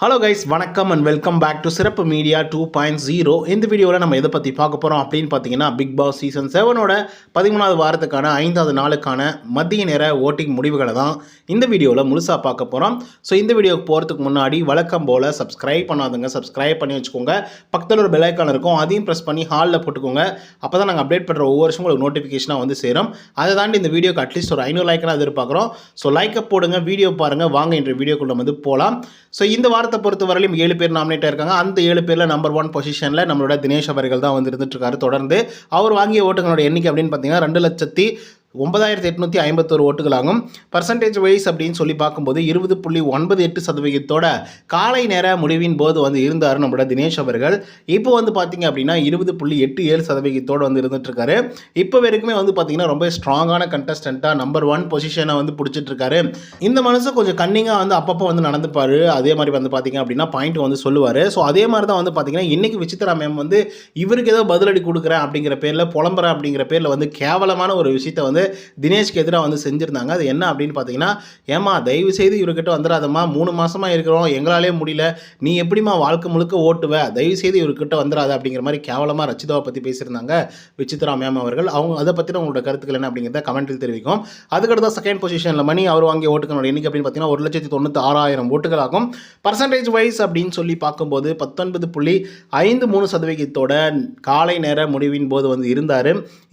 Hello guys, வணக்கம் and welcome back to சிறப்பு media 2.0. இந்த வீடியோவில் நம்ம எதை பற்றி பார்க்க போகிறோம் அப்படின்னு பார்த்தீங்கன்னா, பிக் பாஸ் சீசன் 7ஓட 13வது வாரத்துக்கான 5வது நாளுக்கான மதிய நேர ஓட்டிங் முடிவுகளை தான் இந்த வீடியோவில் முழுசாக பார்க்க போகிறோம். ஸோ இந்த வீடியோக்கு போகிறதுக்கு முன்னாடி வழக்கம் போல் சப்ஸ்கிரைப் பண்ணாதுங்க, சப்ஸ்கிரைப் பண்ணி வச்சுக்கோங்க. பக்கத்தில் ஒரு பெல் ஐக்கான் இருக்கும், அதையும் ப்ரெஸ் பண்ணி ஹாலில் போட்டுக்கோங்க. அப்போ தான் நாங்கள் அப்டேட் பண்ணுற ஒவ்வொரு வருஷமும் உங்களுக்கு நோட்டிஃபிகேஷனாக வந்து சேரும். அதை தாண்டி இந்த வீடியோக்கு அட்லீஸ்ட் ஒரு 500 லைக்கெலாம் எதிர்பார்க்குறோம். ஸோ லைக்கை போடுங்க, வீடியோ பாருங்கள். வாங்க இன்றைய வீடியோக்குள்ளே வந்து போகலாம். ஸோ இந்த வாரத்தை பொறுத்தவரையிலும் 7 பேர் நாமினேட் ஆயிருக்காங்க. அந்த 7 பேரில் நம்பர் 1 பொசிஷனில் நம்மளோட தினேஷ் அவர்கள் தான் வந்து இருந்துட்டு இருக்காரு. தொடர்ந்து அவர் வாங்கிய ஓட்டுகளோட எண்ணிக்கை அப்படின்னு பார்த்தீங்கன்னா 2,09,851 ஓட்டுகளாகும். பர்சன்டேஜ் வைஸ் அப்படின்னு சொல்லி பார்க்கும்போது 20.98% காலை நேர முடிவின் போது வந்து இருந்தார் நம்மளோட தினேஷ் அவர்கள். இப்போ வந்து பார்த்தீங்க அப்படின்னா 20.87% வந்து இருந்துட்டு இருக்காரு. இப்போ வரைக்குமே வந்து பார்த்தீங்கன்னா ரொம்ப ஸ்ட்ராங்கான கண்டஸ்டண்ட்டாக நம்பர் 1 பொசிஷனை வந்து பிடிச்சிட்டு இருக்காரு. இந்த மனுஷன் கொஞ்சம் கன்னிங்காக வந்து அப்பப்போ வந்து நடந்துப்பார். அதே மாதிரி வந்து பார்த்தீங்க அப்படின்னா பாயிண்ட் வந்து சொல்லுவார். ஸோ அதே மாதிரி தான் வந்து பார்த்தீங்கன்னா இன்றைக்கி விசித்ரா மேம் வந்து இவருக்கு ஏதோ பதிலடி கொடுக்குறேன் அப்படிங்கிற பேரில், புலம்புறேன் அப்படிங்கிற பேரில் வந்து கேவலமான ஒரு விஷயத்தை வந்து தினேஷ்க்கு எதிராக வந்து செஞ்சுருந்தாங்க. அது என்ன அப்படின்னு பார்த்தீங்கன்னா, ஏமா தயவு செய்து இவர்கிட்ட வந்துடாதம்மா, 3 மாதமாக இருக்கிறோம், எங்களாலே முடியல, நீ எப்படிமா வாழ்க்கை முழுக்க ஓட்டுவ, தயவு செய்து இவர்கிட்ட வந்துடாத அப்படிங்கிற மாதிரி கேவலமாக ரச்சிதாவை பற்றி பேசியிருந்தாங்க விசித்ரா மேம் அவர்கள். அவங்க அதை பற்றின உங்களோட கருத்துக்கள் என்ன அப்படிங்கிறத கமெண்ட்டில் தெரிவிக்கும். அதுக்கடுத்த செகண்ட் பொசிஷனில் மணி அவர் வாங்கிய ஓட்டுகளோட எண்ணிக்கை அப்படின்னு பார்த்தீங்கன்னா 1,96,000 ஓட்டுகளாகும். பர்சன்டேஜ் வைஸ் அப்படின்னு சொல்லி பார்க்கும்போது 19.53% காலை நேர முடிவின் போது வந்து இருந்தார்.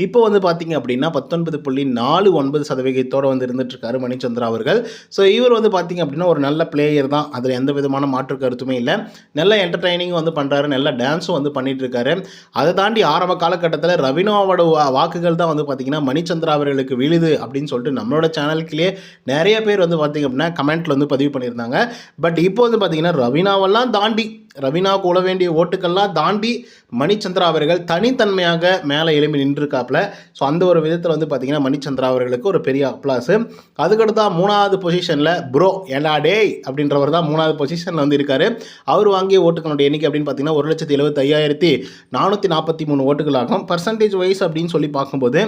இப்போ வந்து பார்த்தீங்க அப்படின்னா 19.49% வந்து இருந்துட்டு இருக்காரு மணிச்சந்திரா அவர்கள். ஸோ இவர் வந்து பார்த்தீங்க அப்படின்னா ஒரு நல்ல பிளேயர் தான், அதில் எந்த விதமான மாற்று கருத்துமே இல்லை. நல்ல என்டர்டைனிங் வந்து பண்ணுறாரு, நல்ல டான்ஸும் வந்து பண்ணிட்டு இருக்காரு. அதை தாண்டி ஆரம்ப காலகட்டத்தில் ரவினாவோட வாக்குகள் தான் வந்து பார்த்தீங்கன்னா மணிச்சந்திரா அவர்களுக்கு விழுது அப்படின்னு சொல்லிட்டு நம்மளோட சேனலுக்குள்ளேயே நிறைய பேர் வந்து பார்த்தீங்க அப்படின்னா கமெண்ட்டில் வந்து பதிவு பண்ணியிருந்தாங்க. பட் இப்போ வந்து பார்த்தீங்கன்னா ரவினாவெல்லாம் தாண்டி, ரவினாவுக்கு உள்ள வேண்டிய ஓட்டுக்கள்லாம் தாண்டி மணிச்சந்திரா அவர்கள் தனித்தன்மையாக மேலே எழுப்பி நின்றுருக்காப்புல. ஸோ அந்த ஒரு விதத்தில் வந்து பார்த்தீங்கன்னா மணிச்சந்திரா அவர்களுக்கு ஒரு பெரிய அப்ளாஸு. அதுக்கடுத்தா 3வது பொசிஷனில் ப்ரோ ஏண்டா டேய் அப்படின்றவர் தான் 3வது பொசிஷனில் வந்து இருக்கார். அவர் வாங்கிய ஓட்டுகளோட எண்ணிக்கை அப்படின்னு பார்த்தீங்கன்னா 1,75,443 ஓட்டுகளாகும். பர்சன்டேஜ் வைஸ் அப்படின்னு சொல்லி பார்க்கும்போது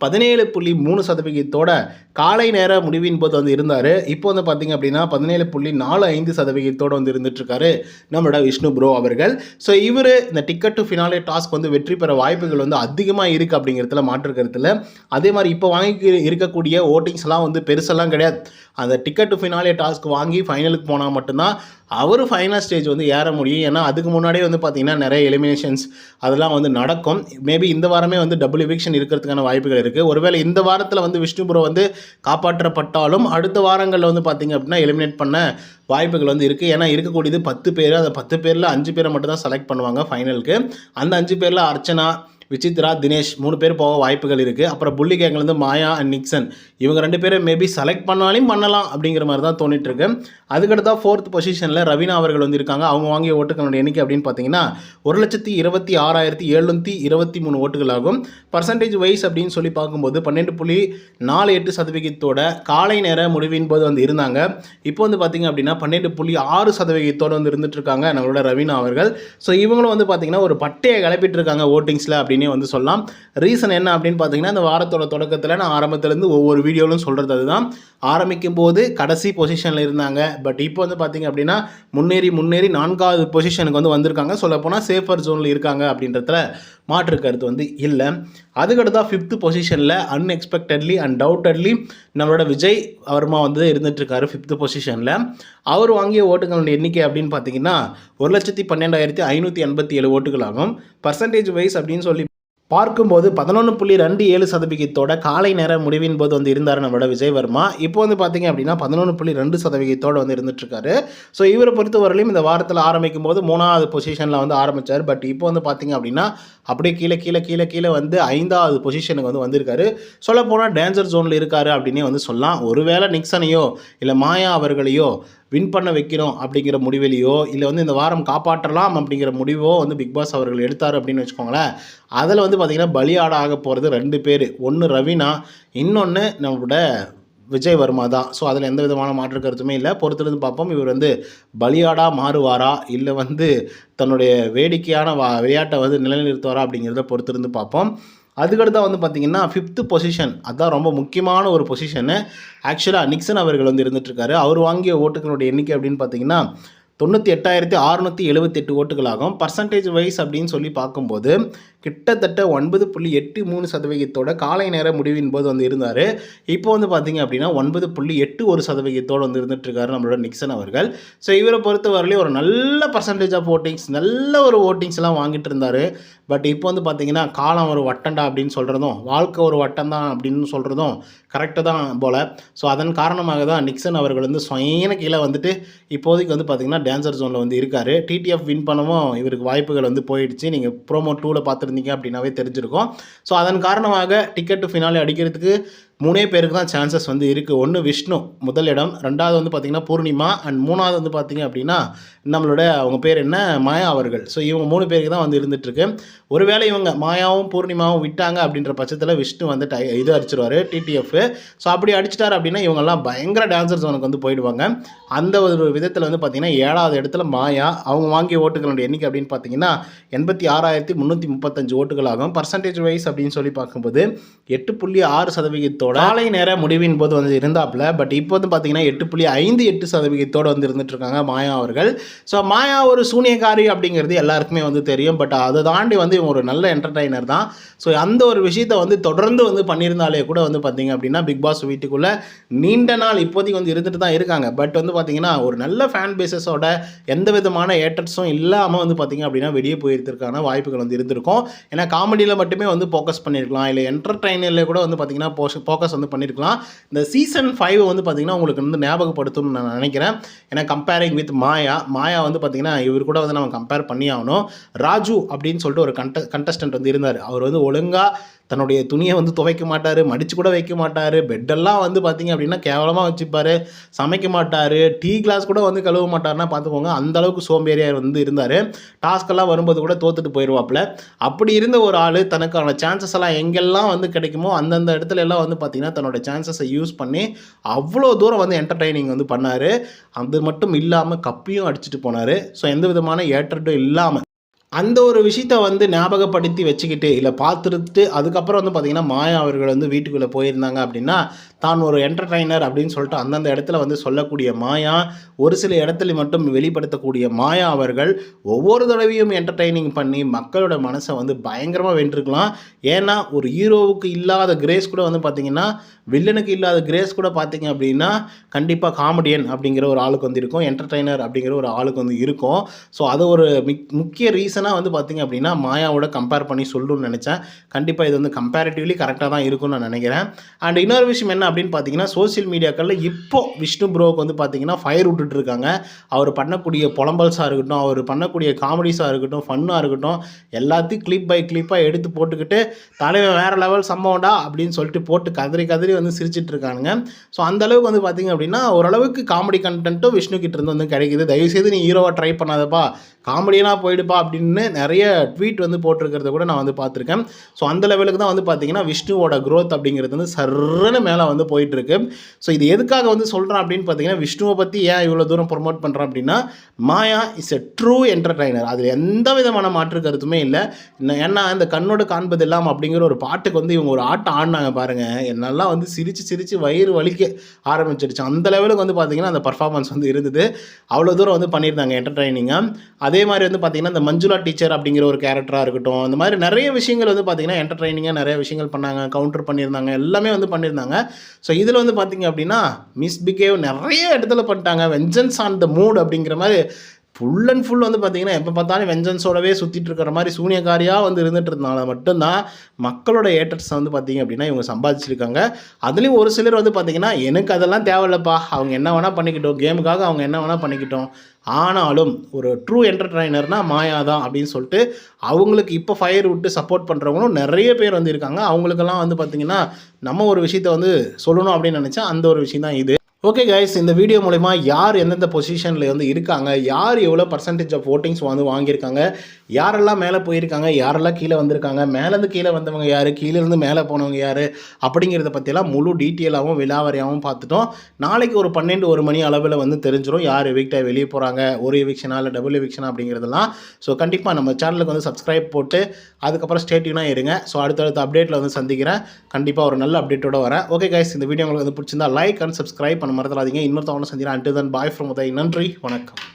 17.3% காலை நேர முடிவின் போது வந்து இருந்தார். இப்போ வந்து பார்த்தீங்க அப்படின்னா 17.45% வந்து இருந்துட்டுருக்காரு நம்மளோட விஷ்ணு ப்ரோ அவர்கள். ஸோ இவர் இந்த டிக்கெட் டு ஃபினாலே டாஸ்க் வந்து வெற்றி பெற வாய்ப்புகள் வந்து அதிகமாக இருக்குது அப்படிங்கிறதுல மாற்று கருத்தில். அதே மாதிரி இப்போ வாங்கி இருக்கக்கூடிய ஓட்டிங்ஸ்லாம் வந்து பெருசெல்லாம் கிடையாது. அந்த டிக்கெட் டு ஃபினாலே டாஸ்க் வாங்கி ஃபைனலுக்கு போனால் மட்டும்தான் அவர் ஃபைனல் ஸ்டேஜ் வந்து ஏற முடியும். ஏன்னா அதுக்கு முன்னாடியே வந்து பார்த்திங்கன்னா நிறைய எலிமினேஷன்ஸ் அதெல்லாம் வந்து நடக்கும். மேபி இந்த வாரமே வந்து டபுள் எவிக்ஷன் இருக்கிறதுக்கான வாய்ப்புகள் இருக்குது. ஒருவேளை இந்த வாரத்தில் வந்து விஷ்ணு ப்ரோ வந்து காப்பாற்றப்பட்டாலும் அடுத்த வாரங்களில் வந்து பார்த்திங்க அப்படின்னா எலிமினேட் பண்ண வாய்ப்புகள் வந்து இருக்குது. ஏன்னா இருக்கக்கூடியது 10 பேர். அந்த 10 பேரில் 5 பேரை மட்டும் தான் செலக்ட் பண்ணுவாங்க ஃபைனலுக்கு. அந்த 5 பேரில் அர்ச்சனா, விசித்ரா, தினேஷ் 3 பேர் போக வாய்ப்புகள் இருக்குது. அப்புறம் புள்ளி கேங்லேருந்து மாயா அண்ட் நிக்சன், இவங்க 2 பேரும் மேபி செலக்ட் பண்ணாலும் பண்ணலாம் அப்படிங்கிற மாதிரி தான் தோணிட்டுருக்கு. அதுக்கடுத்தா 4th பொசிஷனில் ரவீனா அவர்கள் வந்து இருக்காங்க. அவங்க வாங்கிய ஓட்டுகளோட எண்ணிக்கை அப்படின்னு பார்த்தீங்கன்னா 1,26,623 ஓட்டுகளாகும். பர்சன்டேஜ் வைஸ் அப்படின்னு சொல்லி பார்க்கும்போது 12.48% காலை நேர முடிவின் போது வந்து இருந்தாங்க. இப்போ வந்து பார்த்தீங்க அப்படின்னா 12.6% வந்து இருந்துட்டு இருக்காங்க நம்மளோட ரவீனா அவர்கள். ஸோ இவங்களும் வந்து பார்த்தீங்கன்னா ஒரு பட்டையை கிளப்பிட்டு இருக்காங்க ஓட்டிங்ஸில் அப்படின்னே வந்து சொல்லலாம். ரீசன் என்ன அப்படின்னு பார்த்தீங்கன்னா, இந்த வாரத்தோட தொடக்கத்தில் நான் ஆரம்பத்திலேருந்து ஒவ்வொரு வீடியோவிலும் சொல்கிறது அதுதான். ஆரம்பிக்கும் போது கடைசி பொசிஷனில் இருந்தாங்க. பட் இப்போ வந்து பார்த்தீங்க அப்படின்னா முன்னேறி 4வது பொசிஷனுக்கு வந்து வந்திருக்காங்க. சொல்லப்போனால் சேஃபர் ஜோனில் இருக்காங்க அப்படின்றதுல மாற்று கருத்து வந்து இல்லை. அதுக்கடுத்தா 5th பொசிஷனில் அன்எக்ஸ்பெக்டட்லி அண்ட் டவுட்டட்லி நம்மளோட விஜய் வர்மா வந்து இருந்துகிட்ருக்காரு 5th பொசிஷனில். அவர் வாங்கிய ஓட்டுகளோட எண்ணிக்கை அப்படின்னு பார்த்தீங்கன்னா 1,12,587 ஓட்டுகளாகும். பர்சன்டேஜ் வைஸ் அப்படின்னு சொல்லி பார்க்கும்போது 11.27% காலை நேர முடிவின் போது வந்து இருந்தார் நம்மளோட விஜய் வர்மா. இப்போ வந்து பார்த்தீங்க அப்படின்னா 11.2% வந்து இருந்துட்டுருக்காரு. ஸோ இவரை பொறுத்தவரையிலும் இந்த வாரத்தில் ஆரம்பிக்கும் போது 3வது பொசிஷனில் வந்து ஆரம்பித்தார். பட் இப்போ வந்து பார்த்தீங்க அப்படின்னா அப்படியே கீழே வந்து 5வது பொசிஷனுக்கு வந்து வந்திருக்காரு. சொல்லப்போனால் டேஞ்சர் ஜோனில் இருக்காரு அப்படின்னே வந்து சொல்லலாம். ஒருவேளை நிக்சனையோ இல்லை மாயா அவர்களையோ வின் பண்ண வைக்கிறோம் அப்படிங்கிற முடிவிலையோ இல்லை வந்து இந்த வாரம் காப்பாற்றலாம் அப்படிங்கிற முடிவோ வந்து பிக் பாஸ் அவர்கள் எடுத்தார் அப்படின்னு வச்சுக்கோங்களேன். அதில் வந்து பார்த்திங்கன்னா பலியாட ஆக போகிறது 2 பேர். ஒன்று ரவீனா, இன்னொன்று நம்மளோட விஜய் வர்மா தான். ஸோ அதில் எந்த விதமான மாற்று கருத்துமே இல்லை. பொறுத்திருந்து பார்ப்போம். இவர் வந்து பலியாடாக மாறுவாரா இல்லை வந்து தன்னுடைய வேடிக்கையான விளையாட்டை வந்து நிலைநிறுத்துவாரா அப்படிங்கிறத பொறுத்திருந்து பார்ப்போம். அதுக்கடுத்தா வந்து பார்த்திங்கன்னா 5th பொசிஷன், அதுதான் ரொம்ப முக்கியமான ஒரு பொசிஷனு. ஆக்சுவலாக நிக்சன் அவர்கள் வந்து இருந்துகிட்ருக்காரு. அவர் வாங்கிய ஓட்டுகளோட எண்ணிக்கை அப்படின்னு பார்த்திங்கன்னா 98,678 ஓட்டுகளாகும். பர்சன்டேஜ் வைஸ் அப்படின்னு சொல்லி பார்க்கும்போது கிட்டத்தட்ட 9.83% காலை நேர முடிவின் போது வந்து இருந்தார். இப்போ வந்து பார்த்தீங்க அப்படின்னா 9.81% வந்து இருந்துகிட்ருக்காரு நம்மளோட நிக்சன் அவர்கள். ஸோ இவரை பொறுத்தவரையிலே ஒரு நல்ல பர்சன்டேஜ் ஆஃப் ஓட்டிங்ஸ், நல்ல ஒரு ஓட்டிங்ஸ்லாம் வாங்கிட்டு இருந்தார். பட் இப்போ வந்து பார்த்தீங்கன்னா காலம் ஒரு வட்டண்டா அப்படின்னு சொல்கிறதும், வாழ்க்கை ஒரு வட்டம் தான் அப்படின்னு சொல்கிறதும் கரெக்டு தான் போல். ஸோ அதன் காரணமாக தான் நிக்சன் அவர்கள் வந்து சொயன கீழே வந்துட்டு இப்போதைக்கு வந்து பார்த்திங்கன்னா டேஞ்சர் ஜோனில் வந்து இருக்கார். டிடிஎஃப் வின் பண்ணவும் இவருக்கு வாய்ப்புகள் வந்து போயிடுச்சு. நீங்கள் ப்ரோமோ 2ல் பார்த்துருந்தீங்க அப்படின்னாவே தெரிஞ்சிருக்கும். ஸோ அதன் காரணமாக டிக்கெட் டு ஃபினாலே அடிக்கிறதுக்கு 3 பேருக்கு தான் சான்சஸ் வந்து இருக்குது. ஒன்று விஷ்ணு முதல் இடம், 2வது வந்து பார்த்திங்கன்னா பூர்ணிமா, அண்ட் 3வது வந்து பார்த்திங்க அப்படின்னா நம்மளோட அவங்க பேர் என்ன, மாயா அவர்கள். ஸோ இவங்க 3 பேருக்கு தான் வந்து இருந்துகிட்ருக்கு. ஒருவேளை இவங்க மாயாவும் பூர்ணிமாவும் விட்டாங்க அப்படின்ற பட்சத்தில் விஷ்ணு வந்து இது அடிச்சிருவார் டிடிஎஃப். ஸோ அப்படி அடிச்சிட்டார் அப்படின்னா இவங்கெல்லாம் பயங்கர டான்சர் ஜோனுக்கு வந்து போயிடுவாங்க. அந்த ஒரு விதத்தில் வந்து பார்த்திங்கன்னா 7வது இடத்துல மாயா. அவங்க வாங்கிய ஓட்டுகளுடைய எண்ணிக்கை அப்படின்னு பார்த்தீங்கன்னா 86,335 ஓட்டுகள் ஆகும். பர்சன்டேஜ் வைஸ் அப்படின்னு சொல்லி பார்க்கும்போது 8.6% காலை நேர முடிவின் போது வந்து இருந்தாப்புல. பட் இப்போ வந்து பார்த்தீங்கன்னா 8.58% வந்து இருந்துகிட்ருக்காங்க மாயா அவர்கள். ஸோ மாயா ஒரு சூனியக்காரி அப்படிங்கிறது எல்லாருக்குமே வந்து தெரியும். பட் அதை தாண்டி வந்து இவங்க ஒரு நல்ல என்டர்டைனர் தான். ஸோ அந்த ஒரு விஷயத்தை வந்து தொடர்ந்து வந்து பண்ணியிருந்தாலே கூட வந்து பார்த்திங்க அப்படின்னா பிக் பாஸ் வீட்டுக்குள்ளே நீண்ட நாள் இப்போதைக்கு வந்து இருந்துட்டு தான் இருக்காங்க. பட் வந்து பார்த்திங்கன்னா ஒரு நல்ல ஃபேன் பேஸஸோட எந்த விதமான ஏற்றட்ஸும் இல்லாமல் வந்து பார்த்திங்க அப்படின்னா வெளியே போயிருக்கிறதுக்கான வாய்ப்புகள் வந்து இருந்திருக்கும். ஏன்னா காமெடியில் மட்டுமே வந்து ஃபோக்கஸ் பண்ணியிருக்கலாம், இல்லை என்டர்டைனரில் கூட வந்து பார்த்திங்கன்னா ஃபோக்கஸ் வந்து பண்ணியிருக்கலாம். இந்த சீசன் 5 வந்து பார்த்திங்கன்னா உங்களுக்கு வந்து ஞாபகப்படுத்தும்னு நான் நினைக்கிறேன். ஏன்னா கம்பேரிங் வித் மாயா வந்து பார்த்திங்கன்னா இவர் கூட வந்து நம்ம கம்பேர் பண்ணி ஆகணும். ராஜு அப்படின்னு சொல்லிட்டு ஒரு கண்டஸ்டன்ட் வந்து இருந்தார். அவர் வந்து ஒழுங்காக தன்னுடைய துணியை வந்து துவைக்க மாட்டார், மடித்து கூட வைக்க மாட்டார், பெட்டெல்லாம் வந்து பார்த்திங்க அப்படின்னா கேவலமாக வச்சுப்பார், சமைக்க மாட்டார், டீ கிளாஸ் கூட வந்து கழுவ மாட்டார்னா பார்த்துக்கோங்க. அந்தளவுக்கு சோம்பேறியாக வந்து இருந்தார். டாஸ்க்கெல்லாம் வரும்போது கூட தோத்துட்டு போயிடுவாப்பில். அப்படி இருந்த ஒரு ஆள் தனக்கான சான்சஸ் எல்லாம் எங்கெல்லாம் வந்து கிடைக்குமோ அந்தந்த இடத்துல எல்லாம் வந்து பார்த்திங்கன்னா தன்னோட சான்சஸை யூஸ் பண்ணி அவ்வளோ தூரம் வந்து என்டர்டைனிங் வந்து பண்ணார். அது மட்டும் இல்லாமல் கப்பியும் அடிச்சுட்டு போனார். ஸோ எந்த விதமான ஏற்றட்டும் இல்லாமல் அந்த ஒரு விஷயத்தை வந்து ஞாபகப்படுத்தி வச்சுக்கிட்டு இல்லை பார்த்துட்டு அதுக்கப்புறம் வந்து பார்த்திங்கன்னா மாயா அவர்கள் வந்து வீட்டுக்குள்ளே போயிருந்தாங்க அப்படின்னா தான் ஒரு என்டர்டைனர் அப்படின்னு சொல்லிட்டு அந்தந்த இடத்துல வந்து சொல்லக்கூடிய மாயா, ஒரு சில இடத்துல மட்டும் வெளிப்படுத்தக்கூடிய மாயா அவர்கள் ஒவ்வொரு தடவையும் என்டர்டைனிங் பண்ணி மக்களோட மனசை வந்து பயங்கரமாக வென்றிருக்கலாம். ஏன்னா ஒரு ஹீரோவுக்கு இல்லாத கிரேஸ் கூட வந்து பார்த்திங்கன்னா வில்லனுக்கு இல்லாத கிரேஸ் கூட பார்த்திங்க அப்படின்னா கண்டிப்பாக காமெடியன் அப்படிங்கிற ஒரு ஆளுக்கு வந்து இருக்கும், என்டர்டைனர் அப்படிங்கிற ஒரு ஆளுக்கு வந்து இருக்கும். ஸோ அது ஒரு முக்கிய ரீசனாக வந்து பார்த்திங்க அப்படின்னா மாயாவோட கம்பேர் பண்ணி சொல்லணும்னு நினச்சேன். கண்டிப்பாக இது வந்து கம்பேரிட்டிவ்லி கரெக்டாக தான் இருக்கும்னு நான் நினைக்கிறேன். அண்ட் இன்னொரு விஷயம் என்ன அப்படின்னு பார்த்தீங்கன்னா சோசியல் மீடியாக்களில் இப்போ விஷ்ணு ப்ரோவுக்கு வந்து பார்த்திங்கன்னா ஃபயர் விட்டுட்டு இருக்காங்க. அவர் பண்ணக்கூடிய புலம்பல்ஸாக இருக்கட்டும், அவர் பண்ணக்கூடிய காமெடிஸாக இருக்கட்டும், ஃபன்னாக இருக்கட்டும், எல்லாத்தையும் கிளிப் பை கிளிப்பாக எடுத்து போட்டுக்கிட்டு தலைவன் வேறு லெவல் சம்பவம்டா அப்படின்னு சொல்லிட்டு போட்டு கதறி வந்து சிரிச்சிட்டு இருக்கானுங்க. ஸோ அந்தளவுக்கு வந்து பார்த்திங்க அப்படின்னா ஓரளவுக்கு காமெடி கண்டென்ட்டும் விஷ்ணு கிட்ட இருந்து வந்து கிடைக்குது. தயவுசெய்து நீ ஹீரோவாக ட்ரை பண்ணாதப்பா, காமெடியெல்லாம் போயிடுப்பா அப்படின்னு நிறைய ட்வீட் வந்து போட்டிருக்கிறத கூட நான் வந்து பார்த்துருக்கேன். ஸோ அந்த லெவலுக்கு தான் வந்து பார்த்திங்கன்னா விஷ்ணுவோட க்ரோத் அப்படிங்கிறது வந்து சர்றன்னு மேலே வந்து போயிட்டுருக்கு. ஸோ இது எதுக்காக வந்து சொல்கிறேன் அப்படின்னு பார்த்தீங்கன்னா விஷ்ணுவை பற்றி ஏன் இவ்வளோ தூரம் ப்ரொமோட் பண்ணுறேன் அப்படின்னா மாயா இஸ் எ ட்ரூ என்டர்டைனர். அதில் எந்த விதமான மாற்று கருத்துமே இல்லை. ஏன்னா இந்த கண்ணோடு காண்பது எல்லாம் அப்படிங்கிற ஒரு பாட்டுக்கு வந்து இவங்க ஒரு ஆட்டம் ஆடினாங்க பாருங்கள், என்னெல்லாம் வந்து சிரித்து வயிறு வலிக்க ஆரம்பிச்சிடுச்சு. அந்த லெவலுக்கு வந்து பார்த்திங்கன்னா அந்த பர்ஃபார்மன்ஸ் வந்து இருந்தது. அவ்வளோ தூரம் வந்து பண்ணியிருந்தாங்க என்டர்டைனிங்காக. அதே மாதிரி வந்து பார்த்திங்கன்னா இந்த மஞ்சுளா டீச்சர் அப்படிங்கிற ஒரு கேரக்டராக இருக்கட்டும், இந்த மாதிரி நிறைய விஷயங்கள் வந்து பார்த்திங்கன்னா என்டர்டைனிங்காக நிறைய விஷயங்கள் பண்ணாங்க, கவுண்டர் பண்ணியிருந்தாங்க, எல்லாமே வந்து பண்ணியிருந்தாங்க. ஸோ இதில் வந்து பார்த்திங்க அப்படின்னா மிஸ்பிஹேவ் நிறைய இடத்துல பண்ணிட்டாங்க. வெஞ்சன்ஸ் ஆன் த மூட் அப்படிங்கிற மாதிரி ஃபுல் அண்ட் ஃபுல் வந்து பார்த்திங்கன்னா எப்போ பார்த்தாலும் வெஞ்சன்ஸோடவே சுற்றிட்டு இருக்கிற மாதிரி சூனியக்காரியாக வந்து இருந்துகிட்டு இருந்தனால மட்டும்தான் மக்களோட ஏற்றட்ஸ் வந்து பார்த்திங்க அப்படின்னா இவங்க சம்பாதிச்சிருக்காங்க. அதுலேயும் ஒரு சிலர் வந்து பார்த்திங்கன்னா எனக்கு அதெல்லாம் தேவையில்லப்பா, அவங்க என்ன வேணால் பண்ணிக்கிட்டோம், கேமுக்காக அவங்க என்ன வேணால் பண்ணிக்கிட்டோம், ஆனாலும் ஒரு ட்ரூ என்டர்டைனர்னால் மாயா தான் அப்படின்னு சொல்லிட்டு அவங்களுக்கு இப்போ ஃபயர் விட்டு சப்போர்ட் பண்ணுறவங்களும் நிறைய பேர் வந்து இருக்காங்க. அவங்களுக்கெல்லாம் வந்து பார்த்திங்கன்னா நம்ம ஒரு விஷயத்தை வந்து சொல்லணும் அப்படின்னு நினச்சா அந்த ஒரு விஷயம் தான் இது. ஓகே கைஸ், இந்த வீடியோ மூலிமா யார் எந்தெந்த பொசிஷனில் வந்து இருக்காங்க, யார் எவ்வளோ பர்சன்டேஜ் ஆஃப் ஓட்டிங்ஸ் வந்து வாங்கியிருக்காங்க, யாரெல்லாம் மேலே போயிருக்காங்க, யாரெல்லாம் கீழே வந்திருக்காங்க, மேலேருந்து கீழே வந்தவங்க யார், கீழேருந்து மேலே போனவங்க யார் அப்படிங்கிறத பற்றியெல்லாம் முழு டீட்டெயிலாகவும் விலாவரியாகவும் பார்த்துட்டோம். நாளைக்கு ஒரு 12-1 மணி அளவில் வந்து தெரிஞ்சிடும் யார் எவிக்டாக வெளியே போகிறாங்க, ஒரு எவிக்ஷனா இல்லை டபுள் எவிக்ஷனா அப்படிங்கிறதெல்லாம். ஸோ கண்டிப்பாக நம்ம சேனலுக்கு வந்து சப்ஸ்கிரைப் போட்டு அதுக்கப்புறம் ஸ்டேட்யூனாக இருங்க. ஸோ அடுத்தடுத்த அப்டேட்டில் வந்து சந்திக்கிறேன். கண்டிப்பாக ஒரு நல்ல அப்டேட்டோட வரேன். ஓகே கைஸ், இந்த வீடியோ உங்களுக்கு வந்து பிடிச்சிருந்தா லைக் அண்ட் சப்ஸ்கிரைப் பண்ண மறந்துடாதீங்க. இன்னொருத்தவங்க சந்திக்கிறேன். Until then bye from Uday. நன்றி, வணக்கம்.